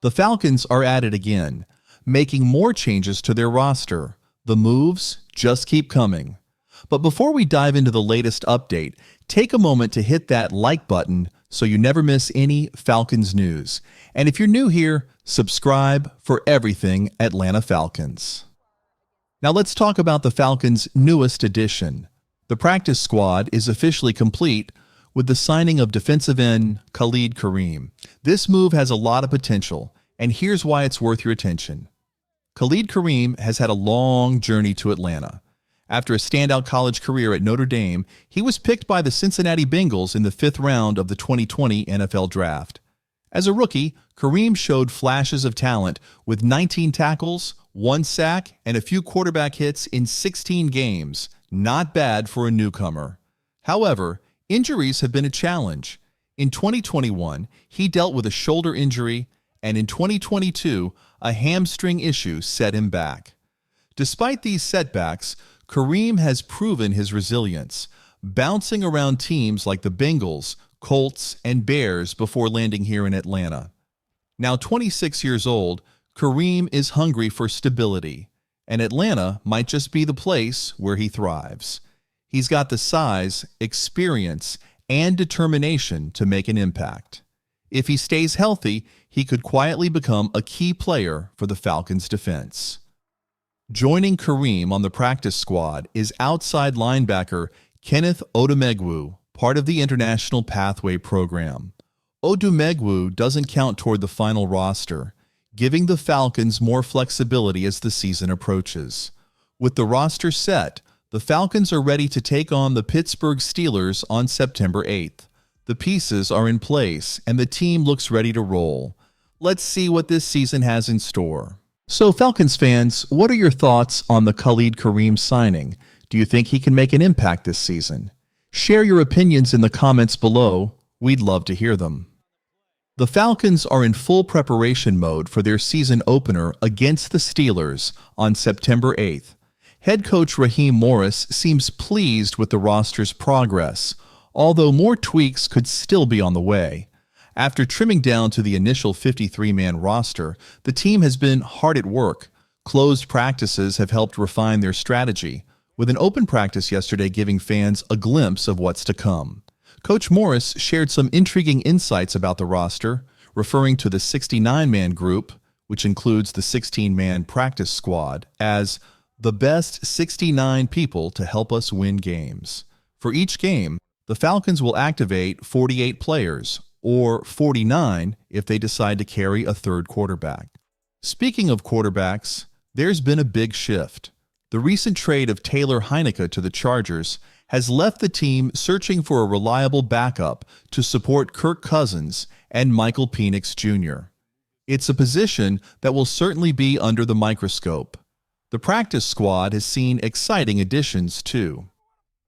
The Falcons are at it again, making more changes to their roster. The moves just keep coming. But before we dive into the latest update, take a moment to hit that like button so you never miss any Falcons news. And if you're new here, subscribe for everything Atlanta Falcons. Now let's talk about the Falcons' newest addition. The practice squad is officially complete with the signing of defensive end Khalid Kareem. This move has a lot of potential, and here's why it's worth your attention. Khalid Kareem has had a long journey to Atlanta. After a standout college career at Notre Dame, he was picked by the Cincinnati Bengals in the 5th round of the 2020 NFL Draft. As a rookie, Kareem showed flashes of talent with 19 tackles, 1 sack, and a few quarterback hits in 16 games. Not bad for a newcomer. However, injuries have been a challenge. In 2021, he dealt with a shoulder injury, and in 2022, a hamstring issue set him back. Despite these setbacks, Kareem has proven his resilience, bouncing around teams like the Bengals, Colts, and Bears before landing here in Atlanta. Now 26 years old, Kareem is hungry for stability, and Atlanta might just be the place where he thrives. He's got the size, experience, and determination to make an impact. If he stays healthy, he could quietly become a key player for the Falcons' defense. Joining Kareem on the practice squad is outside linebacker Kenneth Odumegwu, part of the International Pathway program. Odumegwu doesn't count toward the final roster, giving the Falcons more flexibility as the season approaches. With the roster set, the Falcons are ready to take on the Pittsburgh Steelers on September 8th. The pieces are in place, and the team looks ready to roll. Let's see what this season has in store. So, Falcons fans, what are your thoughts on the Khalid Kareem signing? Do you think he can make an impact this season? Share your opinions in the comments below. We'd love to hear them. The Falcons are in full preparation mode for their season opener against the Steelers on September 8th. Head coach Raheem Morris seems pleased with the roster's progress, although more tweaks could still be on the way. After trimming down to the initial 53-man roster, the team has been hard at work. Closed practices have helped refine their strategy, with an open practice yesterday giving fans a glimpse of what's to come. Coach Morris shared some intriguing insights about the roster, referring to the 69-man group, which includes the 16-man practice squad, as the best 69 people to help us win games. For each game, the Falcons will activate 48 players, or 49 if they decide to carry a third quarterback. Speaking of quarterbacks, there's been a big shift. The recent trade of Taylor Heinicke to the Chargers has left the team searching for a reliable backup to support Kirk Cousins and Michael Penix Jr. It's a position that will certainly be under the microscope. The practice squad has seen exciting additions too.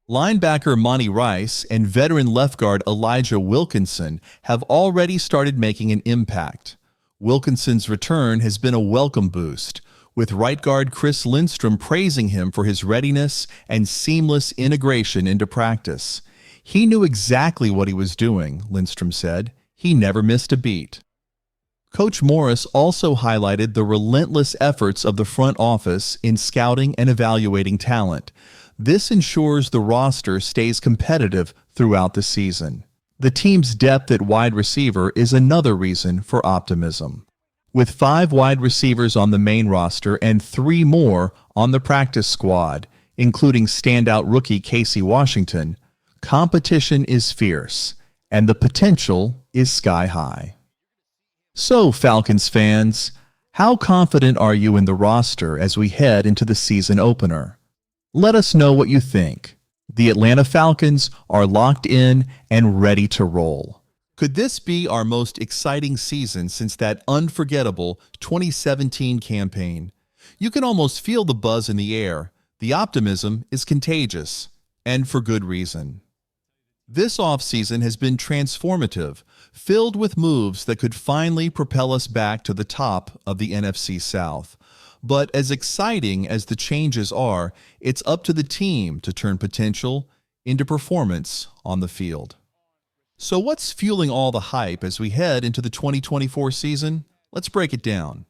Linebacker Monty Rice and veteran left guard Elijah Wilkinson have already started making an impact. Wilkinson's return has been a welcome boost, with right guard Chris Lindstrom praising him for his readiness and seamless integration into practice. He knew exactly what he was doing, Lindstrom said. He never missed a beat. Coach Morris also highlighted the relentless efforts of the front office in scouting and evaluating talent. This ensures the roster stays competitive throughout the season. The team's depth at wide receiver is another reason for optimism. With 5 wide receivers on the main roster and 3 more on the practice squad, including standout rookie Casey Washington, competition is fierce, and the potential is sky high. So, Falcons fans, how confident are you in the roster as we head into the season opener? Let us know what you think. The Atlanta Falcons are locked in and ready to roll. Could this be our most exciting season since that unforgettable 2017 campaign? You can almost feel the buzz in the air. The optimism is contagious, and for good reason. This offseason has been transformative, filled with moves that could finally propel us back to the top of the NFC South. But as exciting as the changes are, it's up to the team to turn potential into performance on the field. So what's fueling all the hype as we head into the 2024 season? Let's break it down.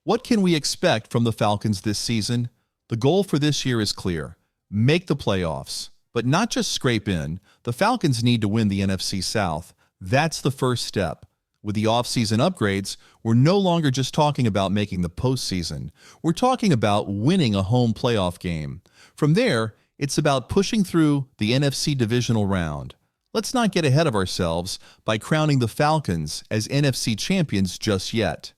What can we expect from the Falcons this season? The goal for this year is clear: make the playoffs. But not just scrape in. The Falcons need to win the NFC South. That's the first step. With the offseason upgrades, we're no longer just talking about making the postseason. We're talking about winning a home playoff game. From there, it's about pushing through the NFC divisional round. Let's not get ahead of ourselves by crowning the Falcons as NFC champions just yet.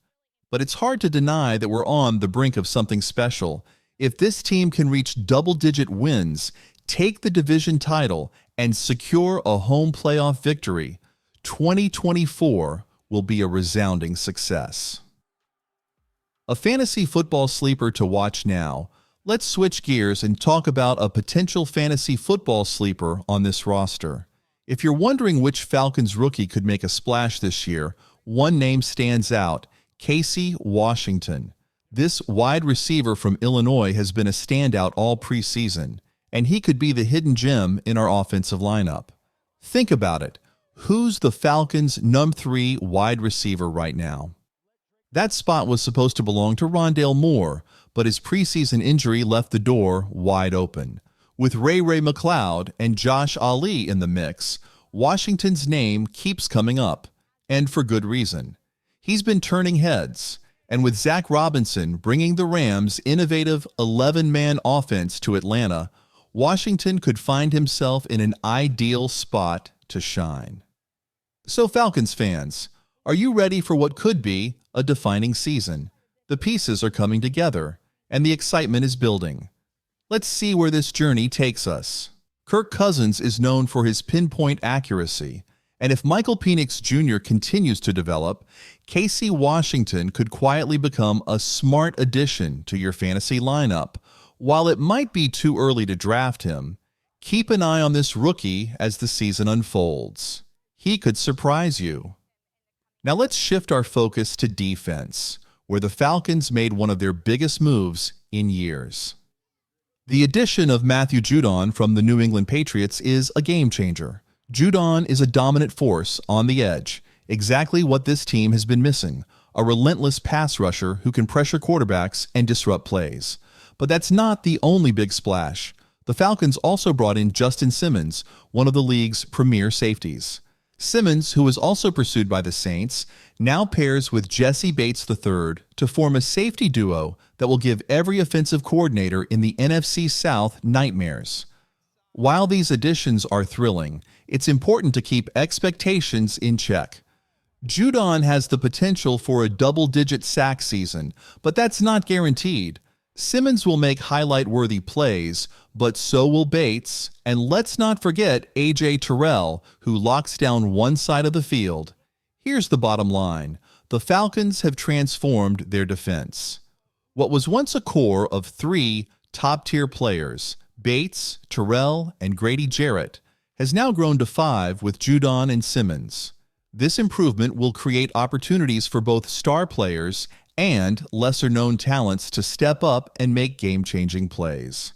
But it's hard to deny that we're on the brink of something special. If this team can reach double-digit wins, take the division title, and secure a home playoff victory, 2024 will be a resounding success. A fantasy football sleeper to watch now. Let's switch gears and talk about a potential fantasy football sleeper on this roster. If you're wondering which Falcons rookie could make a splash this year, one name stands out: Casey Washington. This wide receiver from Illinois has been a standout all preseason, and he could be the hidden gem in our offensive lineup. Think about it. Who's the Falcons' number 3 wide receiver right now? That spot was supposed to belong to Rondale Moore, but his preseason injury left the door wide open. With Ray McCloud and Josh Ali in the mix, Washington's name keeps coming up, and for good reason. He's been turning heads, and with Zach Robinson bringing the Rams' innovative 11-man offense to Atlanta, Washington could find himself in an ideal spot to shine. So Falcons fans, are you ready for what could be a defining season? The pieces are coming together, and the excitement is building. Let's see where this journey takes us. Kirk Cousins is known for his pinpoint accuracy, and if Michael Penix Jr. continues to develop, Casey Washington could quietly become a smart addition to your fantasy lineup. While it might be too early to draft him, keep an eye on this rookie as the season unfolds. He could surprise you. Now let's shift our focus to defense, where the Falcons made one of their biggest moves in years. The addition of Matthew Judon from the New England Patriots is a game-changer. Judon is a dominant force on the edge, exactly what this team has been missing: a relentless pass rusher who can pressure quarterbacks and disrupt plays. But that's not the only big splash. The Falcons also brought in Justin Simmons, one of the league's premier safeties. Simmons, who was also pursued by the Saints, now pairs with Jesse Bates III to form a safety duo that will give every offensive coordinator in the NFC South nightmares. While these additions are thrilling, it's important to keep expectations in check. Judon has the potential for a double-digit sack season, but that's not guaranteed. Simmons will make highlight-worthy plays, but so will Bates, and let's not forget A.J. Terrell, who locks down one side of the field. Here's the bottom line: the Falcons have transformed their defense. What was once a core of 3 top-tier players, Bates, Terrell, and Grady Jarrett, has now grown to 5 with Judon and Simmons. This improvement will create opportunities for both star players and lesser-known talents to step up and make game-changing plays.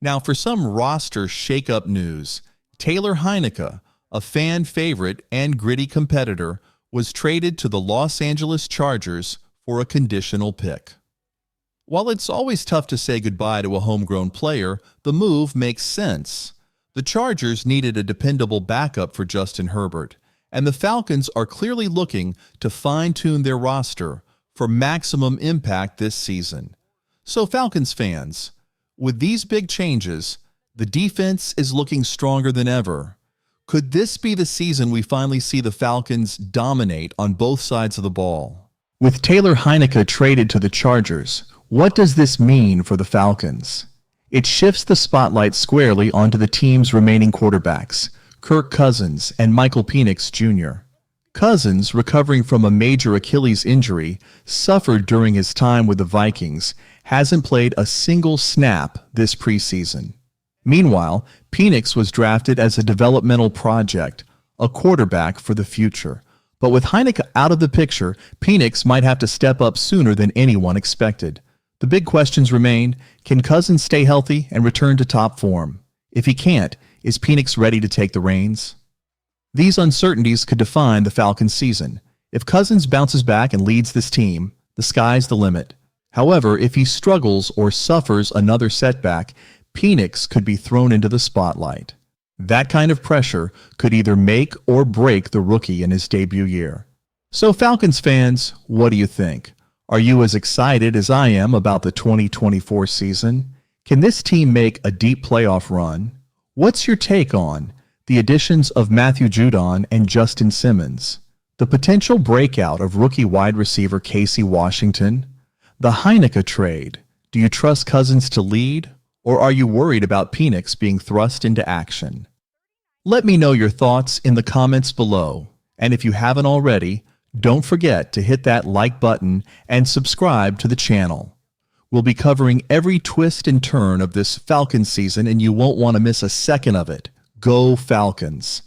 Now, for some roster shake-up news, Taylor Heineke, a fan favorite and gritty competitor, was traded to the Los Angeles Chargers for a conditional pick. While it's always tough to say goodbye to a homegrown player, the move makes sense. The Chargers needed a dependable backup for Justin Herbert, and the Falcons are clearly looking to fine-tune their roster for maximum impact this season. So Falcons fans, with these big changes, the defense is looking stronger than ever. Could this be the season we finally see the Falcons dominate on both sides of the ball? With Taylor Heineke traded to the Chargers, what does this mean for the Falcons? It shifts the spotlight squarely onto the team's remaining quarterbacks, Kirk Cousins and Michael Penix Jr. Cousins, recovering from a major Achilles injury suffered during his time with the Vikings, hasn't played a single snap this preseason. Meanwhile, Penix was drafted as a developmental project, a quarterback for the future. But with Heineke out of the picture, Penix might have to step up sooner than anyone expected. The big questions remain: can Cousins stay healthy and return to top form? If he can't, is Penix ready to take the reins? These uncertainties could define the Falcons' season. If Cousins bounces back and leads this team, the sky's the limit. However, if he struggles or suffers another setback, Penix could be thrown into the spotlight. That kind of pressure could either make or break the rookie in his debut year. So Falcons fans, what do you think? Are you as excited as I am about the 2024 season? Can this team make a deep playoff run? What's your take on the additions of Matthew Judon and Justin Simmons, the potential breakout of rookie wide receiver Casey Washington, the Heineke trade? Do you trust Cousins to lead, or are you worried about Penix being thrust into action? Let me know your thoughts in the comments below, and if you haven't already, don't forget to hit that like button and subscribe to the channel. We'll be covering every twist and turn of this Falcons season, and you won't want to miss a second of it. Go Falcons!